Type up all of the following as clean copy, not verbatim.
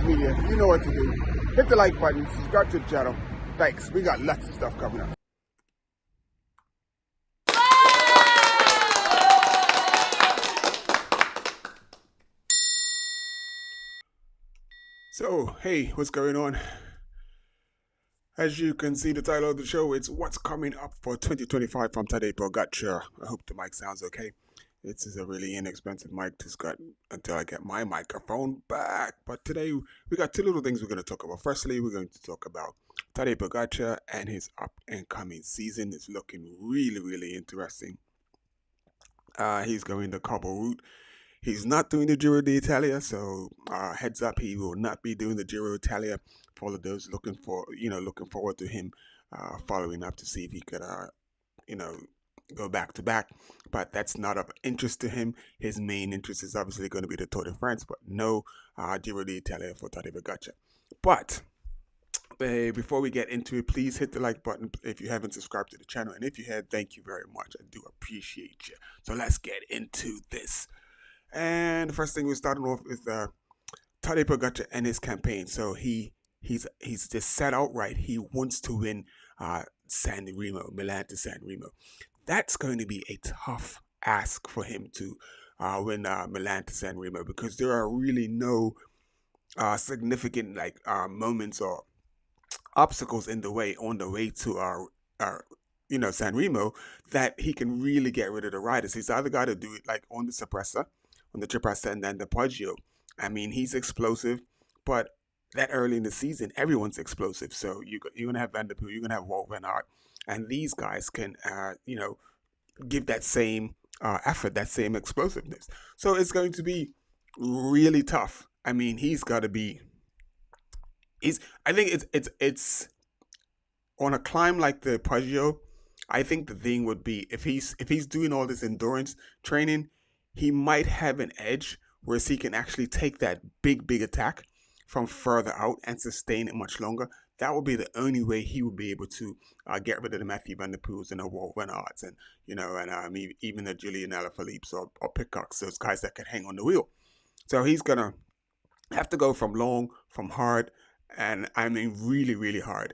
media. You know what to do. Hit the like button, subscribe to the channel. Thanks. We got lots of stuff coming up. So, hey, what's going on? As you can see, the title of the show, it's What's Coming Up for 2025 from Tadej Pogacar. I hope the mic sounds okay. This is a really inexpensive mic to Scott until I get my microphone back. But today, we got two little things we're going to talk about. Firstly, we're going to talk about Tadej Pogacar and his up-and-coming season. It's looking really, really interesting. He's going the cobble route. He's not doing the Giro d'Italia, so heads up, he will not be doing the Giro d'Italia. For all of those looking forward to him following up to see if he could, go back to back. But that's not of interest to him. His main interest is obviously going to be the Tour de France, but no Giro d'Italia for Tadej Pogacar. But before we get into it, please hit the like button if you haven't subscribed to the channel. And if you have, thank you very much. I do appreciate you. So let's get into this. And the first thing we're starting off with Tadej Pogacar and his campaign. So he's just set out right. He wants to win San Remo, Milan to San Remo. That's going to be a tough ask for him to win Milan to San Remo, because there are really no significant moments or obstacles on the way to San Remo that he can really get rid of the riders. He's either got to do it like on the Cipressa, and then the Poggio. I mean, he's explosive, but that early in the season, everyone's explosive. So you're going to have Van der Poel, you're going to have Wout van Aert, and these guys can, give that same effort, that same explosiveness. So it's going to be really tough. I mean, I think it's on a climb like the Poggio. I think the thing would be if he's doing all this endurance training, he might have an edge where he can actually take that big attack from further out and sustain it much longer. That would be the only way he would be able to get rid of the Matthew Van Der Poels and the Wout van Aerts and even the Julian Alaphilippes or Pickox, those guys that can hang on the wheel. So he's gonna have to go from long, from hard, and I mean really, really hard.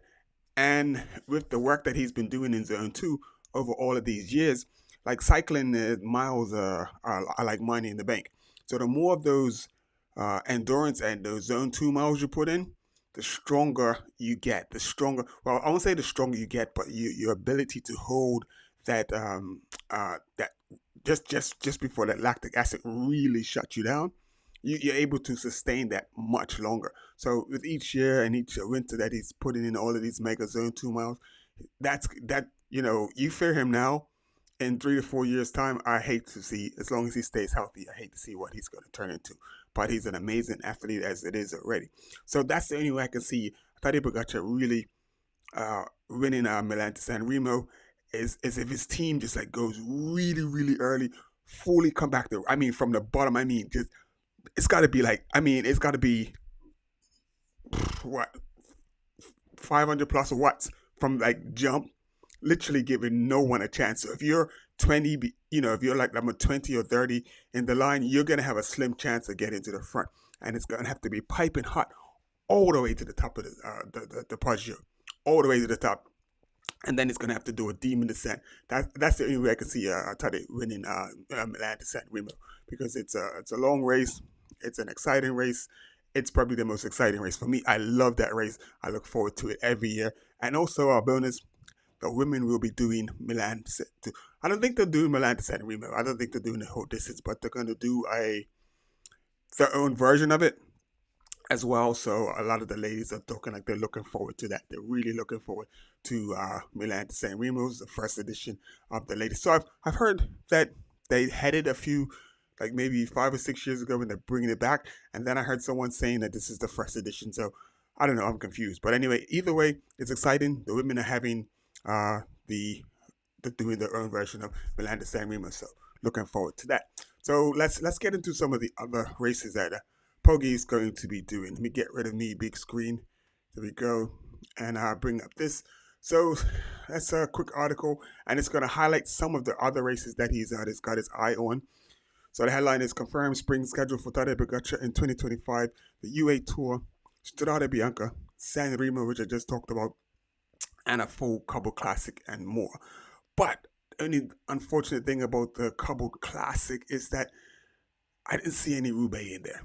And with the work that he's been doing in Zone 2 over all of these years, like cycling miles are like money in the bank. So the more of those endurance and those Zone 2 miles you put in, the stronger you get. Well, I won't say the stronger you get, but your ability to hold that that just before that lactic acid really shuts you down, you're able to sustain that much longer. So with each year and each winter that he's putting in all of these mega Zone 2 miles, you fear him now. In 3 to 4 years' time, I hate to see, as long as he stays healthy, I hate to see what he's going to turn into. But he's an amazing athlete as it is already. So that's the only way I can see Tadej Pogacar really winning Milan to San Remo is if his team just like goes really, really early, fully come back there. I mean, from the bottom, it's got to be what, 500 plus watts from like jump, literally giving no one a chance. So if you're 20, if you're like number 20 or 30 in the line, you're going to have a slim chance of getting to the front. And it's going to have to be piping hot all the way to the top of the Poggio, all the way to the top. And then it's going to have to do a demon descent. That's the only way I can see Tadej winning Milan to San Remo, because it's a long race. It's an exciting race. It's probably the most exciting race for me. I love that race. I look forward to it every year. And also our bonus, the women will be doing Milan to, I don't think they're doing Milan to San Remo. I don't think they're doing the whole distance, but they're going to do their own version of it as well. So a lot of the ladies are talking like they're looking forward to that. They're really looking forward to Milan to San Remo, the first edition of the ladies. So I've heard that they had it a few, like maybe 5 or 6 years ago, and they're bringing it back. And then I heard someone saying that this is the first edition. So I don't know. I'm confused. But anyway, either way, it's exciting. The women are having doing their own version of Milan to San Remo, so looking forward to that. So let's get into some of the other races that Pogi is going to be doing. Let me get rid of me big screen. There we go, and bring up this. So that's a quick article, and it's going to highlight some of the other races that he's got his eye on. So the headline is confirmed spring schedule for Tadej Pogacar in 2025, the UAE Tour, Strada Bianca, San Remo, which I just talked about, and a full Cobble Classic and more. But the only unfortunate thing about the Cobble Classic is that I didn't see any Roubaix in there.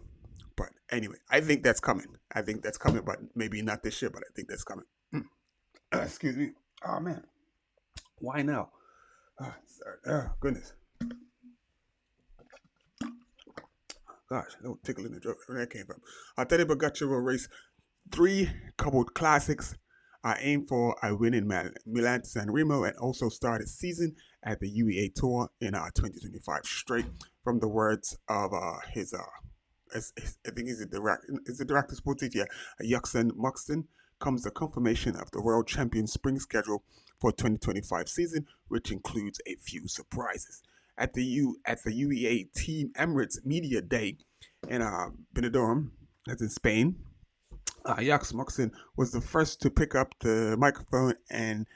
But anyway, I think that's coming. I think that's coming, but maybe not this year, but I think that's coming. Excuse me. Oh, man. Why now? Sorry. Oh, goodness. Gosh, a little tickle in the throat. Where that came from. Tadej Pogacar will race 3 coupled classics. I aim for a win in Milan San Remo and also start a season at the UEA Tour in 2025 straight from the words of his I think he's the director sportif, yeah, Yuxen Muxton, comes the confirmation of the world champion spring schedule for 2025 season, which includes a few surprises. At the UEA Team Emirates Media Day in Benidorm, that's in Spain, Yax Moxon was the first to pick up the microphone, and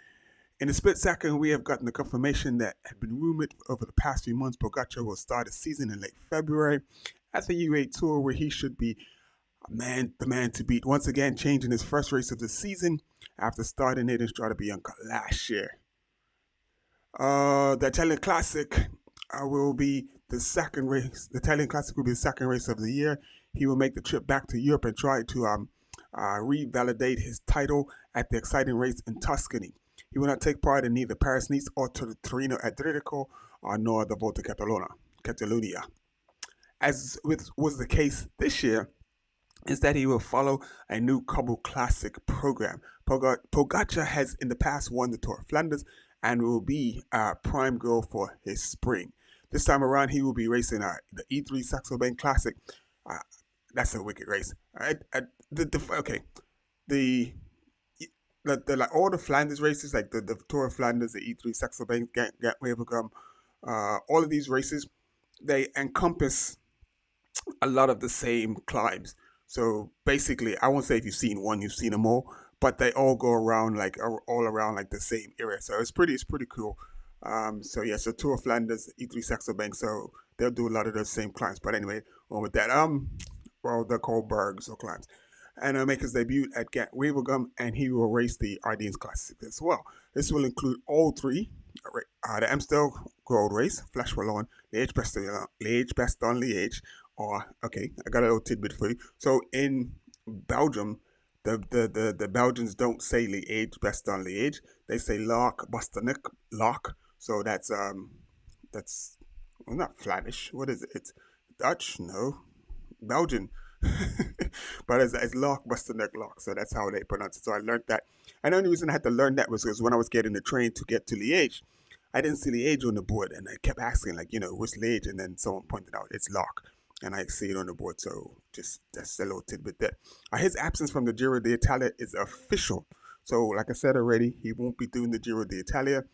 in a split second, we have gotten the confirmation that had been rumored over the past few months. Pogacar will start a season in late February at the UA Tour, where he should be the man to beat. Once again, changing his first race of the season after starting it in Strada Bianca last year. The Italian Classic will be the second race. The Italian Classic will be the second race of the year. He will make the trip back to Europe and try to revalidate his title at the exciting race in Tuscany. He will not take part in neither Paris-Nice or Torino Adriatico nor the Volta Catalunya. As was the case this year, is that he will follow a new Cobble Classic program. Pogacar has in the past won the Tour of Flanders and will be a prime goal for his spring. This time around, he will be racing the E3 Saxo Bank Classic. That's a wicked race. Okay, the like all the Flanders races, like the Tour of Flanders, the E3 Saxo Bank, Wevelgem, all of these races, they encompass a lot of the same climbs. So basically, I won't say if you've seen one, you've seen them all, but they all go around like all around like the same area. So it's pretty cool. So yeah, so Tour of Flanders, E3 Saxo Bank, so they'll do a lot of those same climbs. But anyway, on with that, well, they're called bergs or climbs. And he'll make his debut at Ghent Wevelgem, and he will race the Ardennes Classic as well. This will include all three: the Amstel Gold Race, Flash Wallon, Liège-Bastogne Liège, or okay, I got a little tidbit for you. So in Belgium, the Belgians don't say Liège-Bastogne Liège; they say Lac-Bastogne Lac. So that's well, not Flemish. What is it? It's Dutch? No, Belgian. But it's Loch Bastogne Loch, so that's how they pronounce it. So I learned that. And the only reason I had to learn that was because when I was getting the train to get to Liège, I didn't see Liège on the board, and I kept asking, like, what's Liège? And then someone pointed out it's Loch, and I see it on the board. So just that's a little tidbit there. His absence from the Giro d'Italia is official. So like I said already, he won't be doing the Giro d'Italia.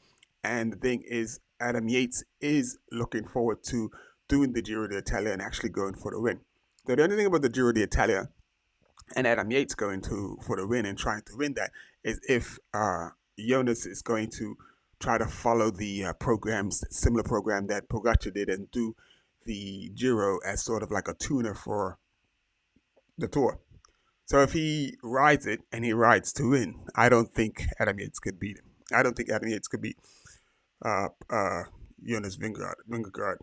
And the thing is, Adam Yates is looking forward to doing the Giro d'Italia and actually going for the win. So the only thing about the Giro d'Italia and Adam Yates going to for the win and trying to win that is if Jonas is going to try to follow the similar program that Pogacar did and do the Giro as sort of like a tuner for the Tour. So if he rides it and he rides to win, I don't think Adam Yates could beat him. I don't think Adam Yates could beat uh, uh, Jonas Vingegaard.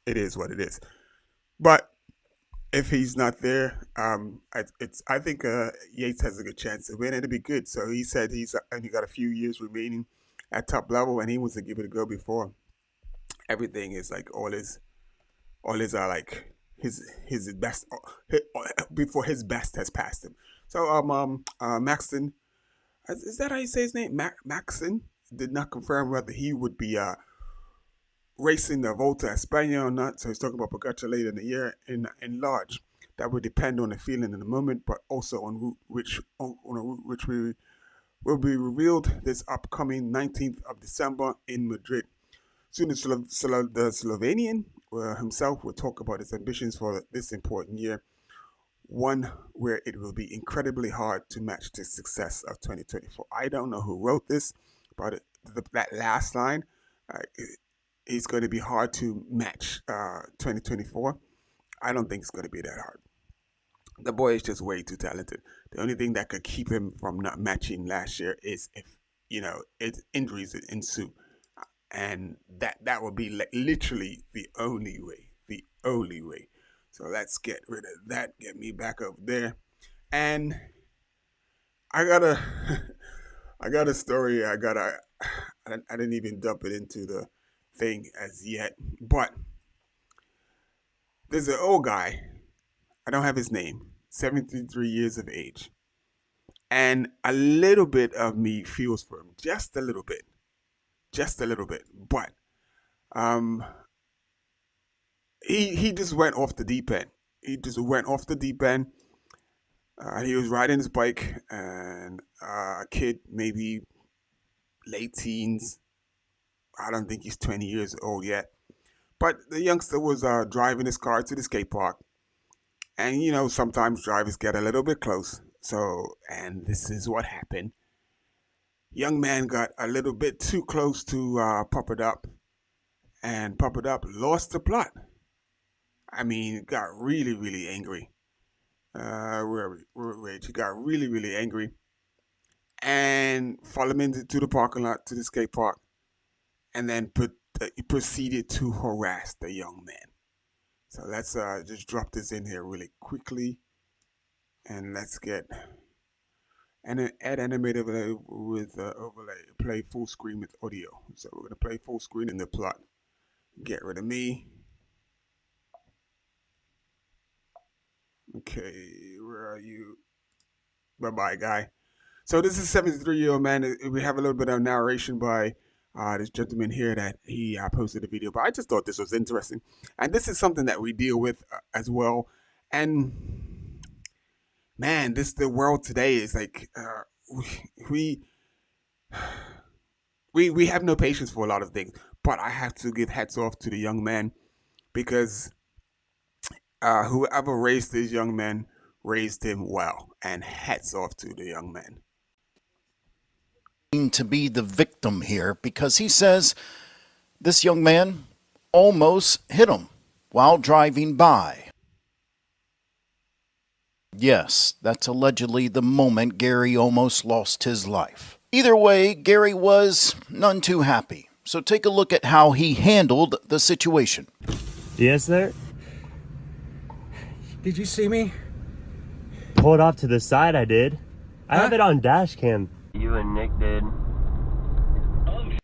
It is what it is. But if he's not there, I think Yates has a good chance to win, and it'd be good. So he said he's only got a few years remaining at top level, and he wants to give it a go before everything is like all his are like his best before his best has passed him. So Maxton, is that how you say his name? Maxton did not confirm whether he would be racing the Volta España or not. So he's talking about Pogacar later in the year in large. That would depend on the feeling in the moment, but also on a route which we will be revealed this upcoming 19th of December in Madrid. Soon the Slovenian himself will talk about his ambitions for this important year, one where it will be incredibly hard to match the success of 2024. I don't know who wrote this, but that last line, uh, it's going to be hard to match 2024. I don't think it's going to be that hard. The boy is just way too talented. The only thing that could keep him from not matching last year is if, injuries ensue. And that would be literally the only way. The only way. So let's get rid of that. Get me back up there. And I got a I got a story. I didn't even dump it into the thing as yet. But there's an old guy. I don't have his name. 73 years of age. And a little bit of me feels for him. Just a little bit. Just a little bit. But um he just went off the deep end. He just went off the deep end. He was riding his bike, and a kid, maybe late teens. I don't think he's 20 years old yet. But the youngster was driving his car to the skate park. And, sometimes drivers get a little bit close. So, and this is what happened. Young man got a little bit too close to Pop It Up. And Pop It Up lost the plot. I mean, got really, really angry. He got really, really angry and followed him into the parking lot to the skate park, and then proceeded to harass the young man. So let's just drop this in here really quickly, and let's get an add animated with overlay, play full screen with audio. So we're gonna play full screen in the plot. Get rid of me. Okay, where are you? Bye-bye, guy. So this is a 73-year-old man. We have a little bit of narration by this gentleman here that he posted a video. But I just thought this was interesting. And this is something that we deal with as well. And, man, the world today is like, we have no patience for a lot of things. But I have to give hats off to the young man because whoever raised this young man raised him well, and hats off to the young man. To be the victim here because he says this young man almost hit him while driving by. Yes, that's allegedly the moment Gary almost lost his life. Either way, Gary was none too happy. So take a look at how he handled the situation. Yes, sir. Did you see me? Pulled off to the side, I did. I have it on dash cam. You and Nick did.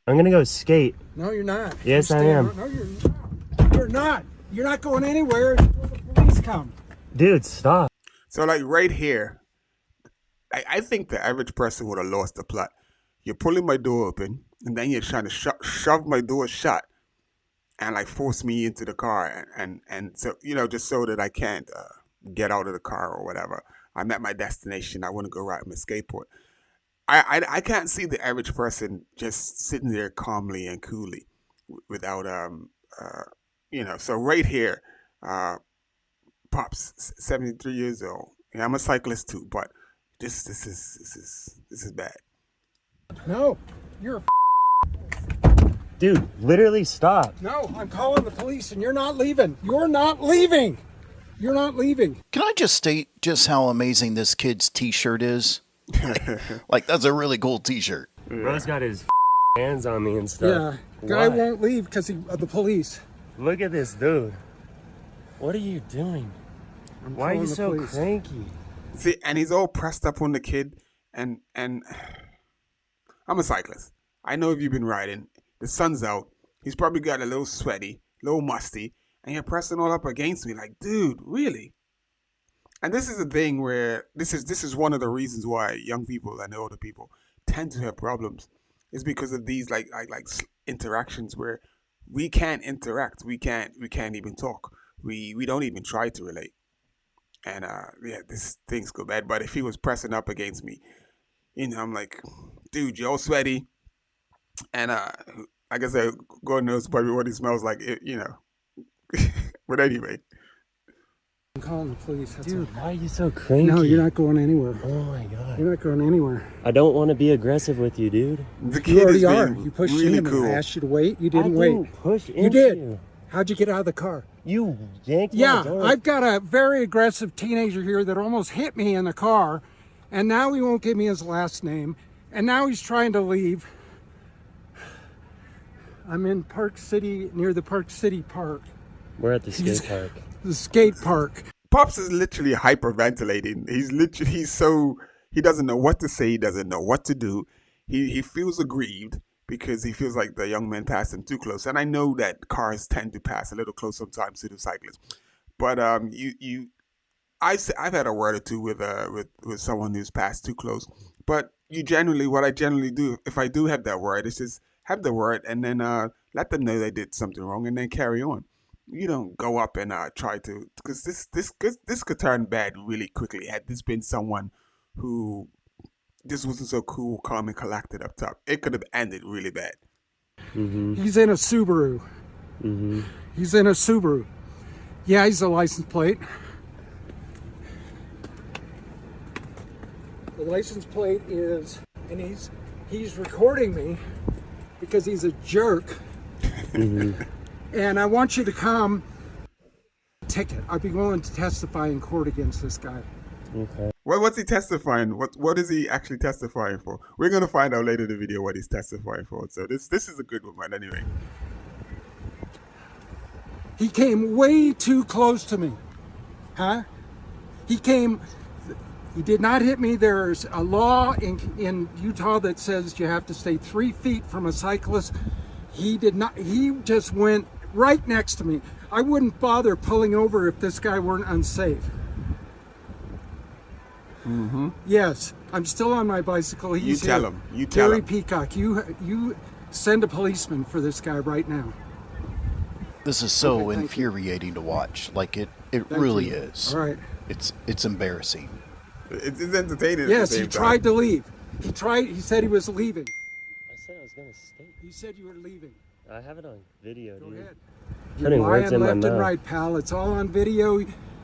I'm gonna go skate. No, you're not. Yes, I am. No, you're not. You're not. You're not going anywhere until the police come. Dude, stop. So, like, right here, I think the average person would have lost the plot. You're pulling my door open, and then you're trying to shove my door shut and, like, force me into the car. And so, just so that I can't get out of the car or whatever. I'm at my destination. I want to go ride my skateboard. I can't see the average person just sitting there calmly and coolly without So right here, Pops, 73 years old. Yeah, I'm a cyclist too, but this is bad. No, you're Dude, literally stop. No, I'm calling the police and you're not leaving. You're not leaving. You're not leaving. Can I just state just how amazing this kid's t-shirt is? Like, that's a really cool t-shirt. Bro's got his hands on me and stuff. Yeah, guy Why? won't leave because of the police. Look at this dude. What are you doing? I'm Why are you calling the so police. cranky? See, and he's all pressed up on the kid, and I'm a cyclist. I know if you've been riding, the sun's out. He's probably got a little sweaty, a little musty, and you're pressing all up against me. Like, dude, really? And this is the thing where this is one of the reasons why young people and older people tend to have problems. It's because of these like interactions where we can't interact. We can't even talk. We don't even try to relate. And this things go bad. But if he was pressing up against me, I'm like, dude, you're all sweaty. And like I said, God knows probably what he smells like, But anyway. I'm calling the police. That's Dude, all. why are you so cranky? No, you're not going anywhere. Oh my god. You're not going anywhere. I don't want to be aggressive with you, dude. The You kid is already are. being You pushed really into me. cool. I asked you to wait. You I didn't wait. didn't push into You did. you. How'd you get out of the car? You yanked my Yeah, door. I've got a very aggressive teenager here that almost hit me in the car, and now he won't give me his last name, and now he's trying to leave. I'm in Park City, near the Park City Park, We're at the skate park. the skate park. Pops is literally hyperventilating. He doesn't know what to say. He doesn't know what to do. He feels aggrieved because he feels like the young man passed him too close. And I know that cars tend to pass a little close sometimes to the cyclists. But I've had a word or two with someone who's passed too close. But what I generally do, if I do have that word, is just have the word and then let them know they did something wrong and then carry on. You don't go up and try to, because this could turn bad really quickly. Had this been someone who just wasn't so cool, calm, and collected up top, it could have ended really bad. He's in a Subaru. He's in a Subaru. Yeah, he's a license plate. The license plate is, and he's recording me because he's a jerk. And I want you to come. Ticket. I'd be willing to testify in court against this guy. Okay. What's he testifying? What is he actually testifying for? We're gonna find out later in the video what he's testifying for. So this is a good one, anyway. He came way too close to me. Huh? He did not hit me. There's a law in Utah that says you have to stay 3 feet from a cyclist. He did not. He just went right next to me. I wouldn't bother pulling over if this guy weren't unsafe. Yes, I'm still on my bicycle. He's You tell here. him. You tell Gary him. Peacock, you send a policeman for this guy right now. This is so Okay, thank you. infuriating to watch. Like it Thank really you. is. All right. It's embarrassing. It's entertaining. Yes, at the he same tried time. to leave. He said he was leaving. I said I was gonna skate. He said you were leaving. I have it on video, Go dude. ahead. Putting You're words lying in my left and mouth. right, pal. It's all on video.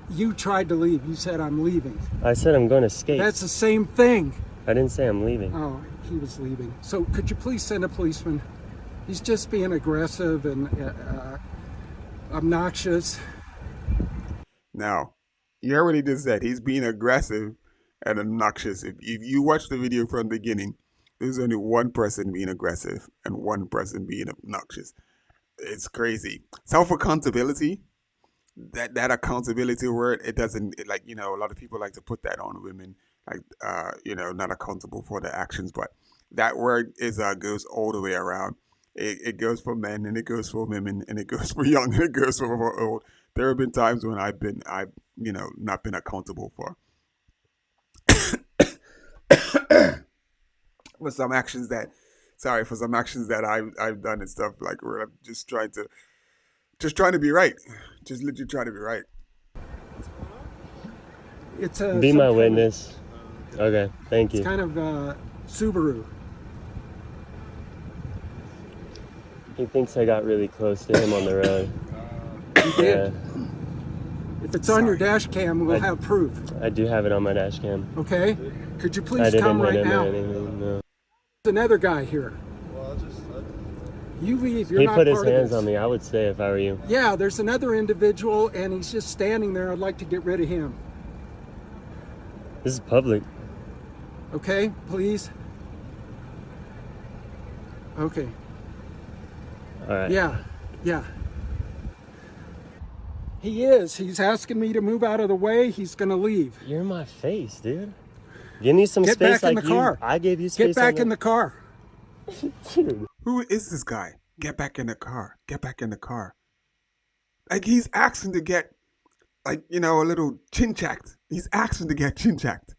You tried to leave. You said I'm leaving. I said I'm going to skate. That's the same thing. I didn't say I'm leaving. Oh, he was leaving. So could you please send a policeman? He's just being aggressive and obnoxious. Now, you already just said he's being aggressive and obnoxious. If you watch the video from the beginning, there's only one person being aggressive and one person being obnoxious. It's crazy. Self accountability. That accountability word, it doesn't a lot of people like to put that on women, not accountable for their actions, but that word goes all the way around. It goes for men and it goes for women and it goes for young and it goes for old. There have been times when I've not been accountable for some actions that I've done and stuff, like where I'm just trying to be right. Just literally trying to be right. It's Be some my kind of- witness. Okay, thank It's you. kind of Subaru. He thinks I got really close to him on the road. You Yeah, did. If it's on your dash cam, we'll have proof. I do have it on my dash cam. Okay? Could you I please didn't come hit right him now? or anything. No. There's another guy here. You leave. You're He not put his part of hands this. on me. I would stay if I were you. Yeah, there's another individual, and he's just standing there. I'd like to get rid of him. This is public. Okay, please. Okay. All right. Yeah. He is. He's asking me to move out of the way. He's gonna leave. You're in my face, dude. Give me some Get space back in like the you. car. I gave you space. Get back in the car. Dude, Who is this guy? Get back in the car. Get back in the car. Like he's asking to get, a little chin checked. He's asking to get chin checked,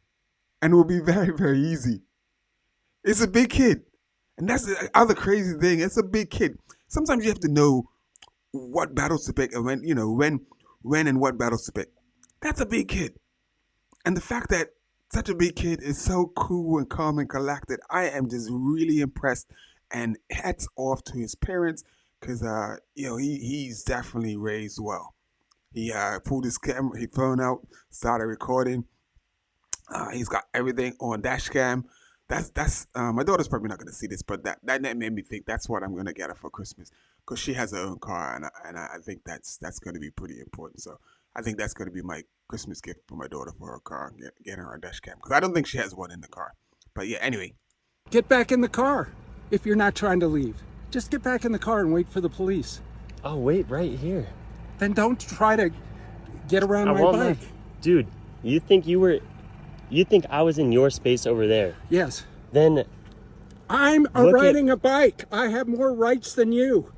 and it will be very, very easy. It's a big kid, and that's the other crazy thing. It's a big kid. Sometimes you have to know what battles to pick, and when and what battles to pick. That's a big kid, and the fact that such a big kid is so cool and calm and collected, I am just really impressed. And hats off to his parents, because he's definitely raised well. He pulled his phone out, started recording. He's got everything on dash cam. that's my daughter's probably not gonna see this, but that made me think that's what I'm gonna get her for Christmas because she has her own car, and I think that's gonna be pretty important. So I think that's gonna be my Christmas gift for my daughter for her car, getting her a dash cam because I don't think she has one in the car. But yeah, anyway. Get back in the car if you're not trying to leave. Just get back in the car and wait for the police. I'll wait right here. Then don't try to get around I my want bike. Dude, you think I was in your space over there? Yes. Then I'm riding a bike. I have more rights than you.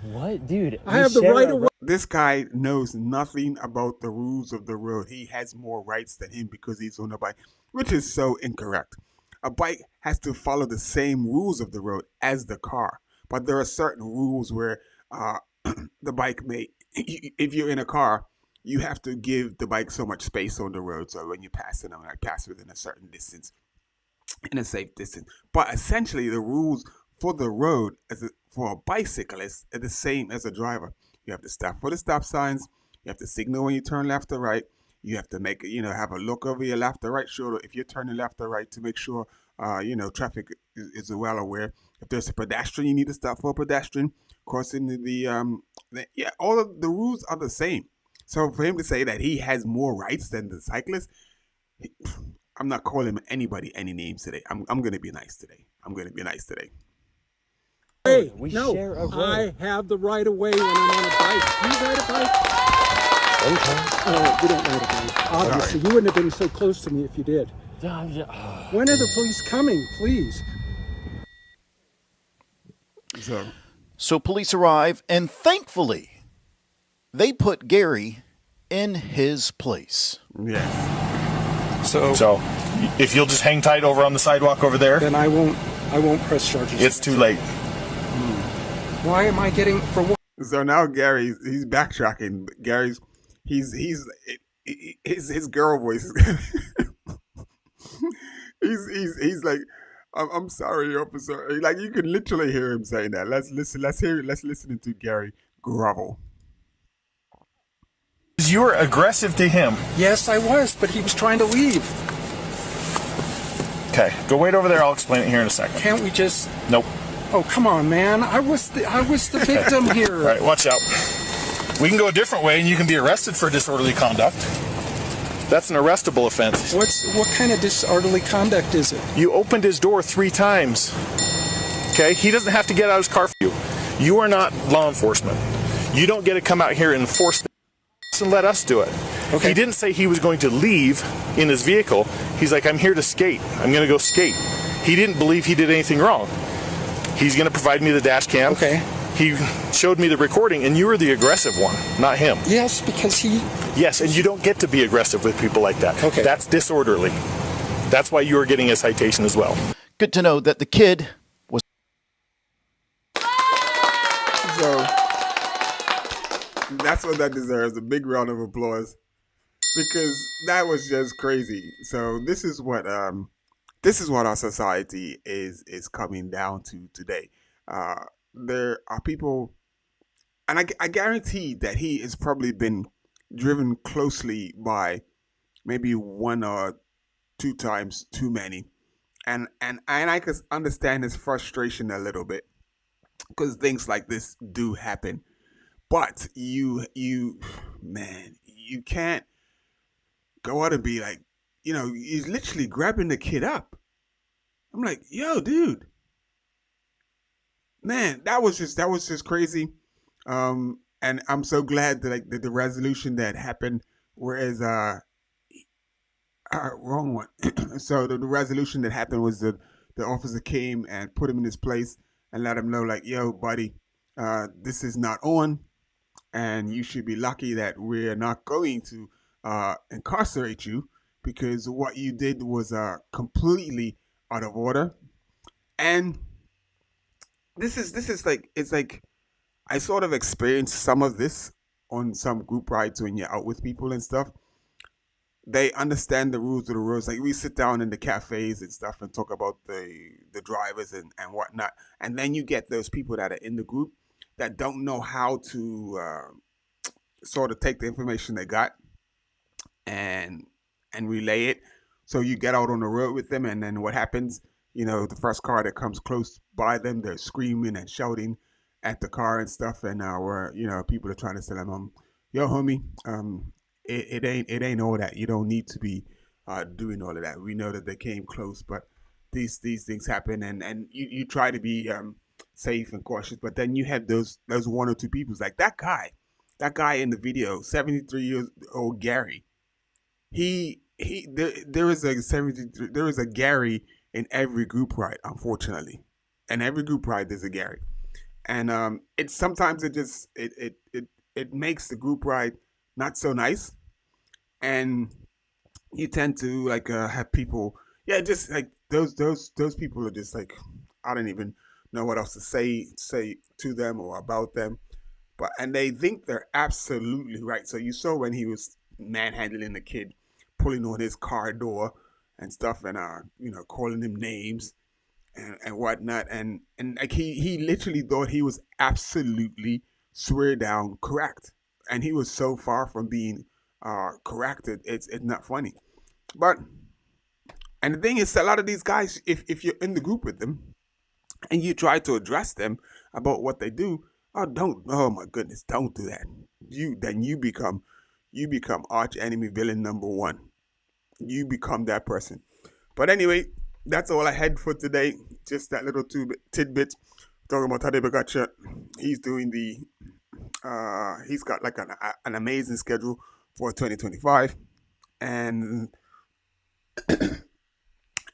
what, dude? I have the right of way. This guy knows nothing about the rules of the road. He has more rights than him because he's on a bike, which is so incorrect. A bike has to follow the same rules of the road as the car, but there are certain rules where the bike may, if you're in a car, you have to give the bike so much space on the road. So when you pass it, I pass within a certain distance, in a safe distance. But essentially, the rules for the road for a bicyclist are the same as a driver. You have to stop for the stop signs. You have to signal when you turn left or right. You have to make have a look over your left or right shoulder if you're turning left or right to make sure traffic is well aware. If there's a pedestrian, you need to stop for a pedestrian crossing all of the rules are the same. So for him to say that he has more rights than the cyclist, I'm not calling anybody any names today. I'm going to be nice today. Hey, We no, share a road. I have the right of way when I'm on a bike. Do you ride a bike? Sometimes. Oh, you don't ride a bike. Obviously, you wouldn't have been so close to me if you did. When are the police coming, please? So police arrive, and thankfully, they put Gary in his place. Yes. So, if you'll just hang tight over on the sidewalk over there, Then I won't press charges. it's too late. Why am I getting for what? So now Gary, he's backtracking. Gary's, his girl voice. he's like, I'm sorry, officer. Like you can literally hear him saying that. Let's listen. Let's listen to Gary grovel. You were aggressive to him. Yes, I was, but he was trying to leave. Okay, go wait over there. I'll explain it here in a second. Can't we just? Nope. Oh, come on, man! I was the victim here. All right, watch out. We can go a different way, and you can be arrested for disorderly conduct. That's an arrestable offense. What kind of disorderly conduct is it? You opened his door 3 times. Okay, he doesn't have to get out of his car for you. You are not law enforcement. You don't get to come out here and enforce this and let us do it. Okay. He didn't say he was going to leave in his vehicle. He's like, I'm here to skate. I'm going to go skate. He didn't believe he did anything wrong. He's going to provide me the dash cam. Okay. He showed me the recording, and you were the aggressive one, not him. Yes, because he. Yes, and you don't get to be aggressive with people like that. Okay. That's disorderly. That's why you are getting a citation as well. Good to know that the kid was. So that's what that deserves. A big round of applause because that was just crazy. So this is what our society is coming down to today. There are people, and I guarantee that he has probably been driven closely by maybe 1 or 2 times too many, and I can understand his frustration a little bit because things like this do happen. But you can't go out and be like, he's literally grabbing the kid up. I'm like, yo, dude. Man, that was just crazy. And I'm so glad that the resolution that happened, whereas wrong one. So the resolution that happened was the officer came and put him in his place and let him know, like, yo, buddy, this is not on, and you should be lucky that we're not going to incarcerate you because what you did was completely out of order. And this is like, it's like I sort of experienced some of this on some group rides when you're out with people and stuff. They understand the rules of the roads. Like we sit down in the cafes and stuff and talk about the drivers and whatnot. And then you get those people that are in the group that don't know how to sort of take the information they got and relay it, So you get out on the road with them, and then what happens? The first car that comes close by them, they're screaming and shouting at the car and stuff, and where people are trying to tell them, yo, homie, it ain't all that. You don't need to be doing all of that. We know that they came close, but these things happen, and you try to be safe and cautious, but then you have those one or two people like that guy in the video, 73 years old Gary. There is a 73, there is a Gary in every group ride, unfortunately. And every group ride there's a Gary. And it sometimes it makes the group ride not so nice. And you tend to like have people, yeah, just like those people are just like, I don't even know what else to say to them or about them. But and they think they're absolutely right. So you saw when he was manhandling the kid, pulling on his car door and stuff, and calling him names and whatnot, and like he literally thought he was absolutely swear down correct, and he was so far from being corrected. It's not funny, but and the thing is, a lot of these guys, if you're in the group with them and you try to address them about what they do, oh my goodness, don't do that. You become arch enemy villain number one. You become that person. But anyway, that's all I had for today. Just that little tidbit talking about Tadej Pogacar. He's doing he's got like an amazing schedule for 2025, and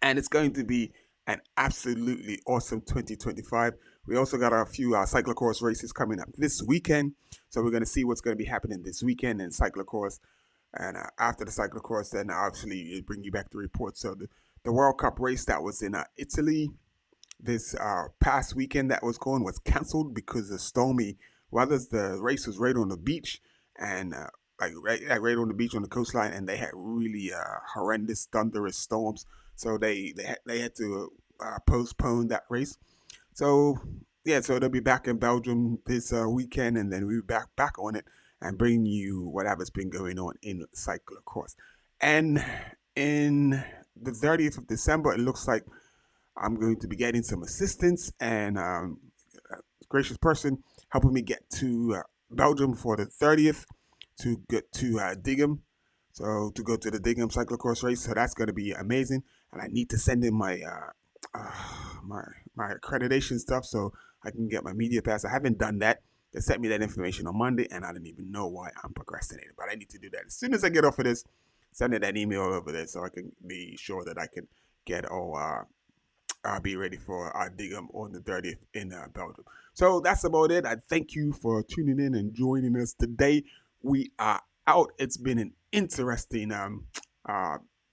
and it's going to be an absolutely awesome 2025. We also got a few cyclocross races coming up this weekend, so we're going to see what's going to be happening this weekend in cyclocross. And after the cyclocross, then obviously it bring you back the report. So the World Cup race that was in Italy this past weekend that was going was canceled because of stormy weather. The race was right on the beach, and right on the beach on the coastline, and they had really horrendous thunderous storms. So they had to postpone that race. So yeah, so they'll be back in Belgium this weekend, and then we'll be back on it and bring you whatever's been going on in cyclocross. And in the 30th of December, it looks like I'm going to be getting some assistance and a gracious person helping me get to Belgium for the 30th to get to Digham. So to go to the Digham cyclocross race. So that's going to be amazing. And I need to send in my my accreditation stuff so I can get my media pass. I haven't done that. They sent me that information on Monday, and I didn't even know why I'm procrastinating. But I need to do that as soon as I get off of this. Send it that email over there so I can be sure that I can get I'll be ready for Digham on the 30th in Belgium. So that's about it. I thank you for tuning in and joining us today. We are out. It's been an interesting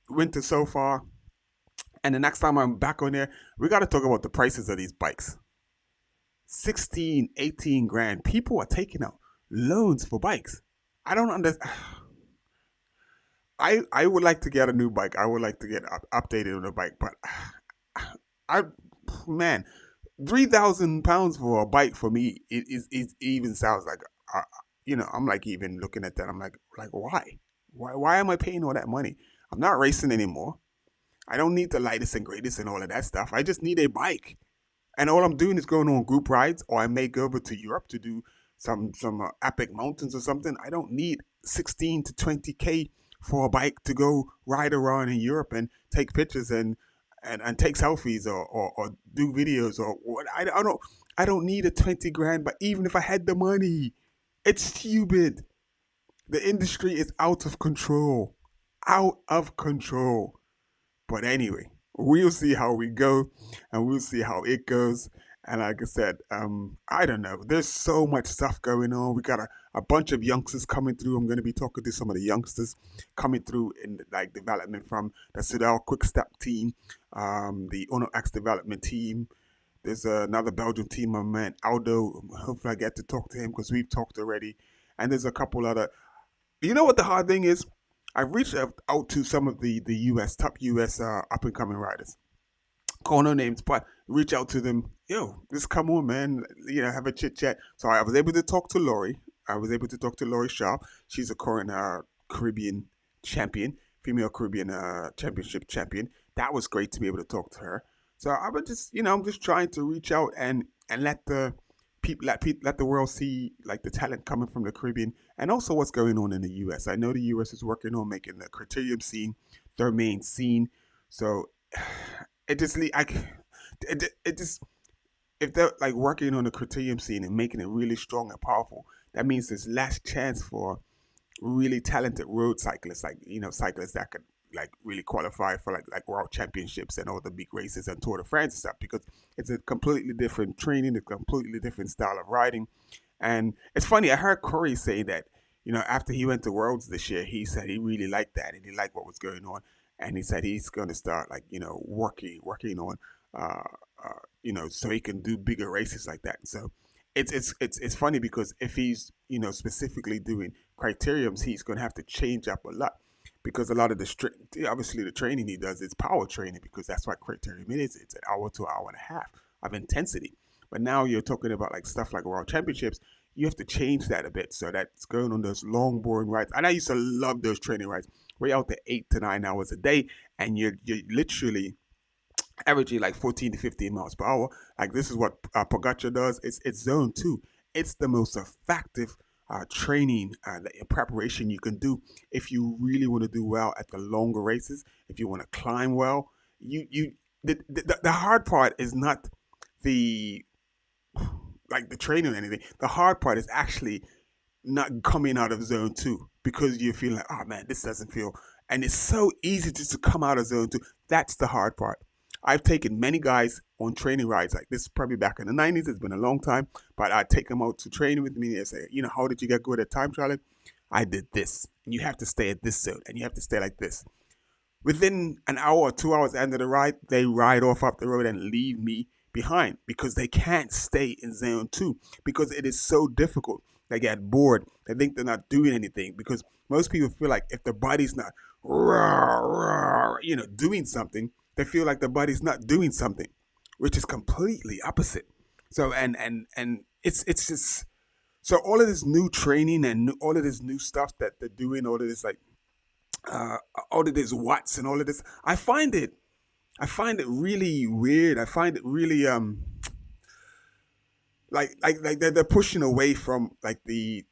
winter so far. And the next time I'm back on there, we got to talk about the prices of these bikes. 16, 18 grand. People are taking out loans for bikes. I don't understand. I would like to get a new bike. I would like to get updated on a bike, but man, £3,000 for a bike for me, it even sounds like, I'm like even looking at that. I'm like why am I paying all that money? I'm not racing anymore. I don't need the lightest and greatest and all of that stuff. I just need a bike. And all I'm doing is going on group rides, or I may go over to Europe to do some epic mountains or something. I don't need 16 to 20K for a bike to go ride around in Europe and take pictures and take selfies or do videos or what. I don't need a 20 grand, but even if I had the money, it's stupid. The industry is out of control. Out of control. But anyway, we'll see how we go, and we'll see how it goes. And like I said, I don't know. There's so much stuff going on. We got a bunch of youngsters coming through. I'm going to be talking to some of the youngsters coming through in like development from the Sudal Quick Step team, the Uno X development team. There's another Belgian team, my man Aldo. Hopefully I get to talk to him because we've talked already. And there's a couple other. You know what the hard thing is? I've reached out to some of the top US up and coming riders. Call no names, but reach out to them. Yo, just come on, man. Have a chit chat. So I was able to talk to Lori. I was able to talk to Lori Sharp. She's a current Caribbean champion. female Caribbean championship champion. That was great to be able to talk to her. So I would just, I'm just trying to reach out and let the people let the world see like the talent coming from the Caribbean and also what's going on in the U.S. I know the U.S. is working on making the criterium scene their main scene. So it just it just if they're like working on the criterium scene and making it really strong and powerful, that means there's less chance for really talented road cyclists, like cyclists that could like really qualify for like world championships and all the big races and Tour de France and stuff, because it's a completely different training, a completely different style of riding. And it's funny, I heard Corey say that, after he went to Worlds this year, he said he really liked that and he liked what was going on. And he said he's going to start like, working on, uh, so he can do bigger races like that. So it's funny because if he's, specifically doing criteriums, he's going to have to change up a lot because a lot of obviously the training he does is power training, because that's what criterium is. It's an hour to an hour and a half of intensity. But now you're talking about like stuff like world championships. You have to change that a bit. So that's going on those long, boring rides. And I used to love those training rides. We're out there 8 to 9 hours a day, and you're literally averaging like 14 to 15 miles per hour. Like this is what Pogacar does. It's zone two. It's the most effective training preparation you can do if you really want to do well at the longer races. If you want to climb well, the hard part is not the like the training or anything. The hard part is actually not coming out of zone two, because you feel like, oh man, this doesn't feel, and it's so easy just to come out of zone two. That's the hard part. I've taken many guys on training rides like this, probably back in the 90s. It's been a long time, but I take them out to train with me and say, how did you get good at time trialing? I did this. And you have to stay at this zone and you have to stay like this. Within an hour or 2 hours end of the ride, they ride off up the road and leave me behind because they can't stay in zone two because it is so difficult. They get bored. They think they're not doing anything because most people feel like if the body's not doing something, they feel like the body's not doing something, which is completely opposite. So and it's just so all of this new training and all of this new stuff that they're doing, all of this like all of this watts and all of this, I find it really weird. I find it really like they're pushing away from like the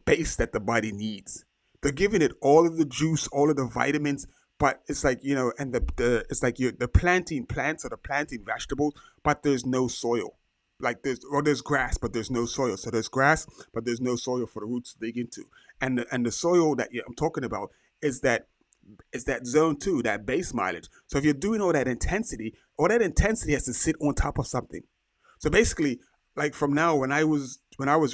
base that the body needs. They're giving it all of the juice, all of the vitamins, but it's like and it's like you're the planting plants or the planting vegetables, but there's no soil. Like there's grass, but there's no soil. So there's grass, but there's no soil for the roots to dig into. And the soil that I'm talking about is that zone two, that base mileage. So if you're doing all that intensity has to sit on top of something. So basically, like from now, when I was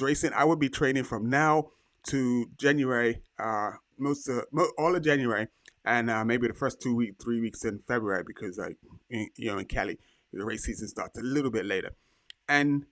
racing, I would be training from now to January, all of January, and maybe the first 3 weeks in February, because like in Cali, the race season starts a little bit later, and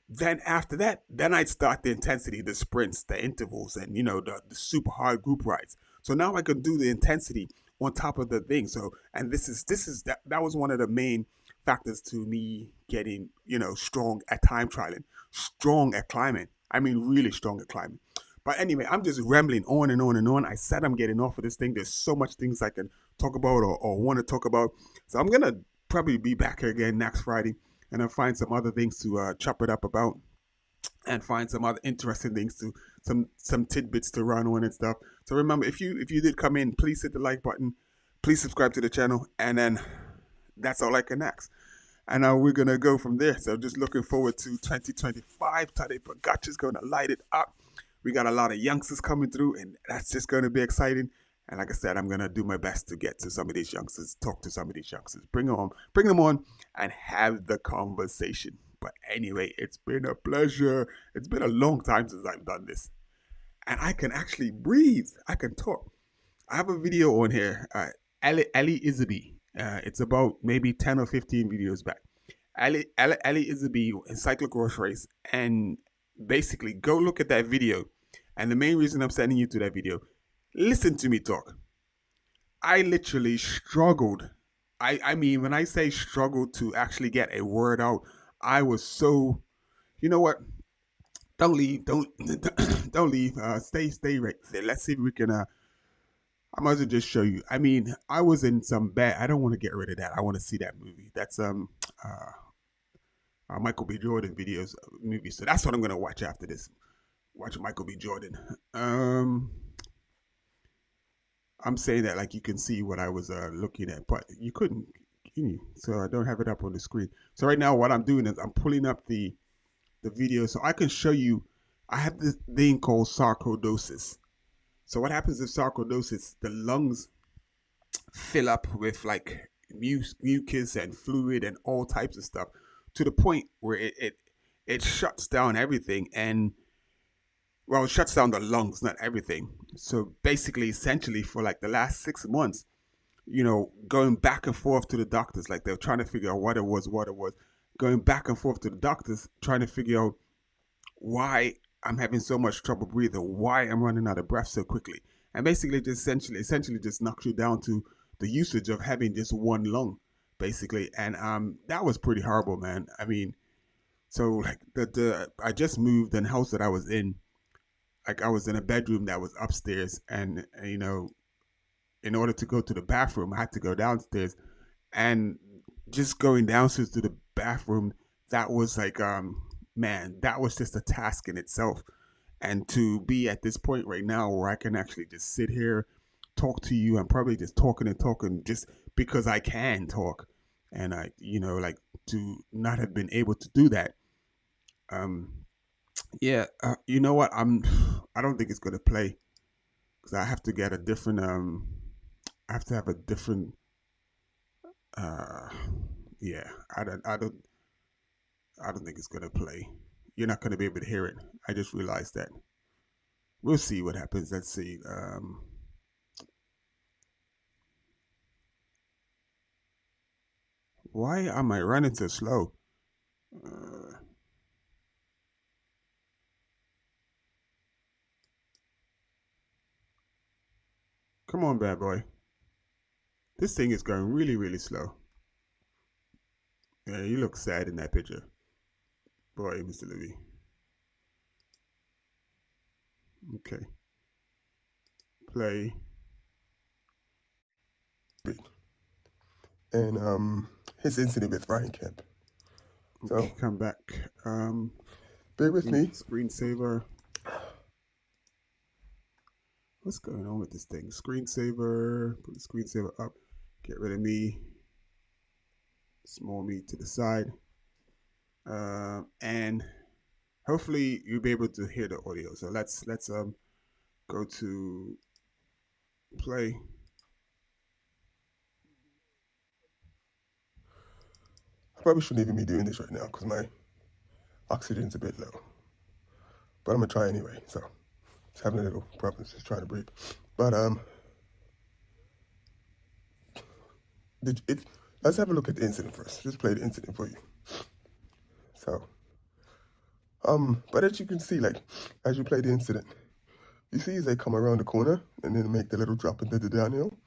then after that, then I'd start the intensity, the sprints, the intervals, and the super hard group rides. So now I can do the intensity on top of the thing. So and this is that was one of the main factors to me getting strong at time trialing, strong at climbing. I mean really strong at climbing. But anyway, I'm just rambling on and on and on. I said I'm getting off of this thing. There's so much things I can talk about or want to talk about. So I'm gonna probably be back here again next Friday, and I'll find some other things to chop it up about, and find some other interesting things to some tidbits to run on and stuff. So remember, if you did come in, please hit the like button, please subscribe to the channel, and then that's all I can ask. And we're gonna go from there. So just looking forward to 2025. Tadej Pogacar's gonna light it up. We got a lot of youngsters coming through, and that's just gonna be exciting. And like I said, I'm gonna do my best to get to some of these youngsters, talk to some of these youngsters, bring them on, and have the conversation. But anyway, it's been a pleasure. It's been a long time since I've done this, and I can actually breathe. I can talk. I have a video on here, Ali Isaby. It's about maybe 10 or 15 videos back. Ali Isaby in cyclocross race, and basically go look at that video. And the main reason I'm sending you to that video, listen to me talk. I literally struggled. I mean, when I say struggled to actually get a word out, I was so, you know what? Don't leave. Don't leave. Stay right there. Let's see if we can I might as well just show you. I mean, I was in some bad. I don't want to get rid of that. I want to see that movie. That's uh, Michael B. Jordan videos movie. So that's what I'm gonna watch after this. Watch Michael B. Jordan. Um, I'm saying that like you can see what I was looking at, but you couldn't. Can you? So I don't have it up on the screen. So right now, what I'm doing is I'm pulling up the video so I can show you. I have this thing called sarcoidosis. So what happens with sarcoidosis? The lungs fill up with like mucus and fluid and all types of stuff to the point where it shuts down everything and well, it shuts down the lungs, not everything. So basically, essentially, for like the last 6 months, going back and forth to the doctors, like they're trying to figure out what it was, going back and forth to the doctors, trying to figure out why I'm having so much trouble breathing, why I'm running out of breath so quickly, and basically, just essentially, just knocks you down to the usage of having just one lung, basically, and that was pretty horrible, man. I mean, so like the I just moved in the house that I was in, like I was in a bedroom that was upstairs, and in order to go to the bathroom, I had to go downstairs, and just going downstairs to the bathroom, that was like man, that was just a task in itself. And to be at this point right now where I can actually just sit here, talk to you, I'm probably just talking and talking just because I can talk, and like to not have been able to do that. Um, yeah, you know what? I don't think it's gonna play because I have to get a different. I have to have a different. Uh, yeah, I don't think it's gonna play. You're not gonna be able to hear it. I just realized that. We'll see what happens. Let's see. Why am I running so slow? Uh, Come on, bad boy. This thing is going really, really slow. Yeah, you look sad in that picture. Boy, Mr. Louis. Okay. Play. And his incident with Ryan Kemp. So Okay, come back. bear with me. Screensaver. What's going on with this thing? Screensaver. Put the screensaver up. Get rid of me. Small me to the side. And hopefully you'll be able to hear the audio. So let's go to play. I probably shouldn't even be doing this right now because my oxygen's a bit low. But I'm gonna try anyway. So just having a little problems, just trying to breathe. But let's have a look at the incident first. Just play the incident for you. So but as you can see, like as you play the incident, you see as they come around the corner and then make the little drop into the downhill.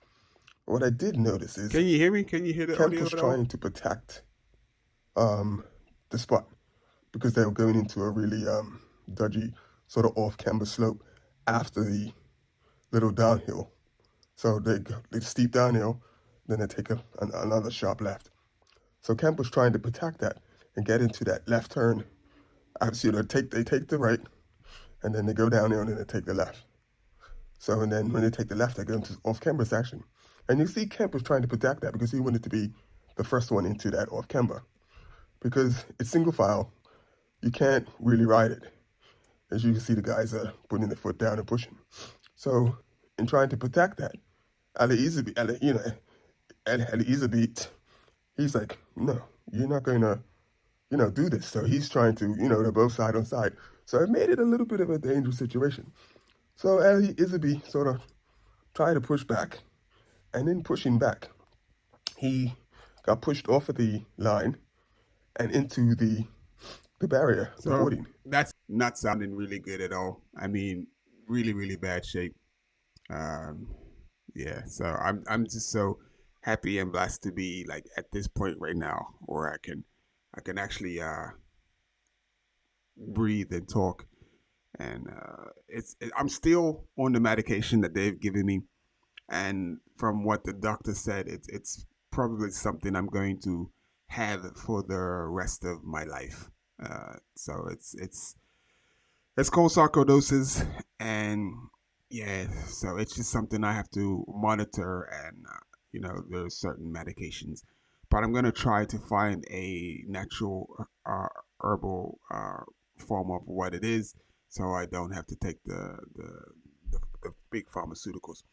What I did notice is Can you hear me? Can you hear the Kemp audio was at all? trying to protect the spot because they were going into a really dodgy sort of off-camber slope after the little downhill. So they steep downhill, then they take another sharp left. So Kemp was trying to protect that and get into that left turn. Obviously, they take the right, and then they go downhill and then they take the left. So and then when they take the left, they go into off-camber section. And you see Kemp was trying to protect that because he wanted to be the first one into that off-camber. Because it's single file, you can't really ride it. As you can see, the guys are putting their foot down and pushing. So, in trying to protect that, Ali Izabit, he's like, no, you're not going to, do this. So he's trying to, they're both side on side. So it made it a little bit of a dangerous situation. So Ali Izabi sort of tried to push back, and in pushing back, he got pushed off of the line and into the barrier, the So hoarding. that's not sounding really good at all. I mean, really, really bad shape. Um, yeah. So I'm just so happy and blessed to be like at this point right now where I can actually breathe and talk. And I'm still on the medication that they've given me. And from what the doctor said, it's probably something I'm going to have for the rest of my life. So it's called sarcoidosis, and yeah, so it's just something I have to monitor, and there's certain medications, but I'm gonna try to find a natural herbal form of what it is, so I don't have to take the big pharmaceuticals.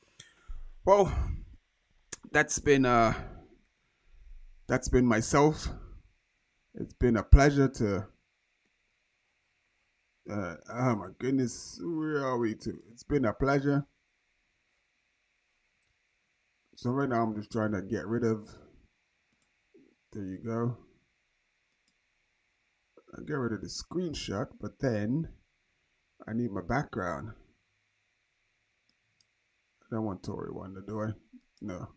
Well, that's been uh that's been myself. It's been a pleasure to. Oh my goodness, where are we to? It's been a pleasure. So right now I'm just trying to get rid of. There you go. I get rid of the screenshot, but then I need my background. I don't want Tory Wonder, do I? No.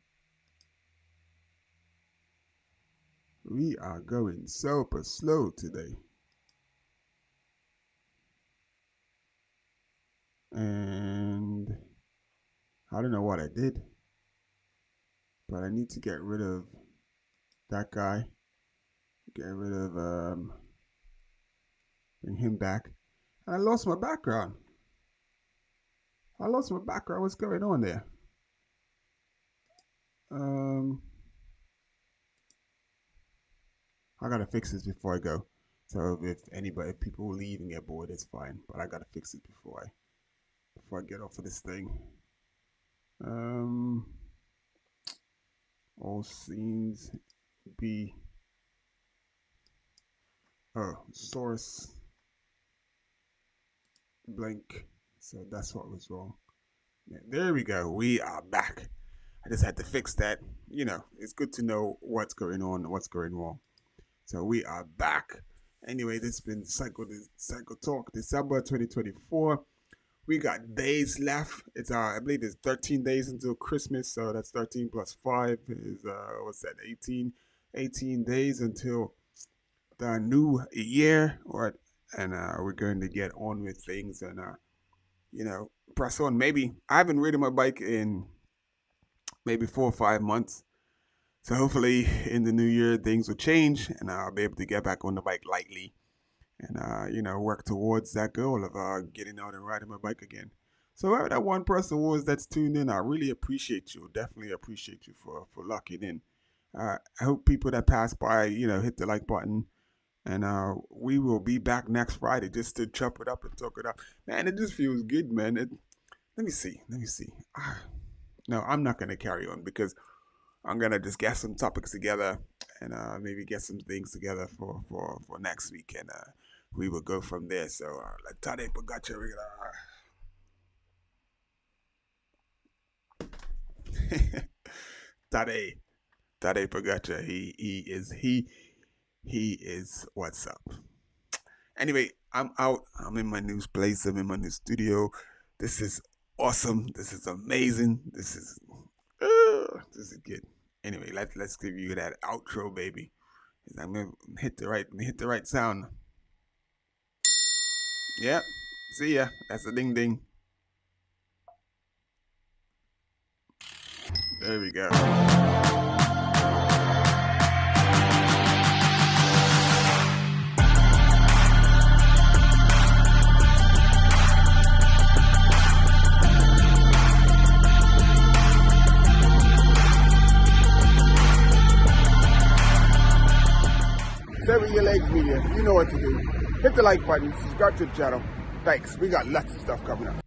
We are going super slow today. And I don't know what I did, but I need to get rid of that guy. Get rid of bring him back. And I lost my background. What's going on there? I gotta fix this before I go. So if people leave and get bored, it's fine. But I gotta fix it before I get off of this thing. All scenes be source blank. So that's what was wrong. Yeah, there we go. We are back. I just had to fix that. It's good to know what's going on and what's going wrong. So we are back. Anyway, this has been Psycho Talk, December 2024. We got days left. It's I believe it's 13 days until Christmas. So that's 13 plus 5 is what's that? 18. 18 days until the new year. And we're going to get on with things and press on. Maybe I haven't ridden my bike in maybe 4 or 5 months. So hopefully in the new year things will change and I'll be able to get back on the bike lightly and work towards that goal of getting out and riding my bike again. So whoever that one person was that's tuned in, I really appreciate you. Definitely appreciate you for locking in. I hope people that pass by, hit the like button. And we will be back next Friday just to chop it up and talk it up. Man, it just feels good, man. Let me see. No, I'm not going to carry on because I'm going to just get some topics together and maybe get some things together for next week. And we will go from there. So, Tade Pogacar, Tade Pogacar, he is what's up. Anyway, I'm out. I'm in my new place. I'm in my new studio. This is awesome. This is amazing. This is good. Anyway, let's give you that outro, baby. I'm gonna hit the right sound. Yep. See ya. That's a ding ding. There we go. Sever your legs media. You know what to do. Hit the like button, subscribe to the channel. Thanks. We got lots of stuff coming up.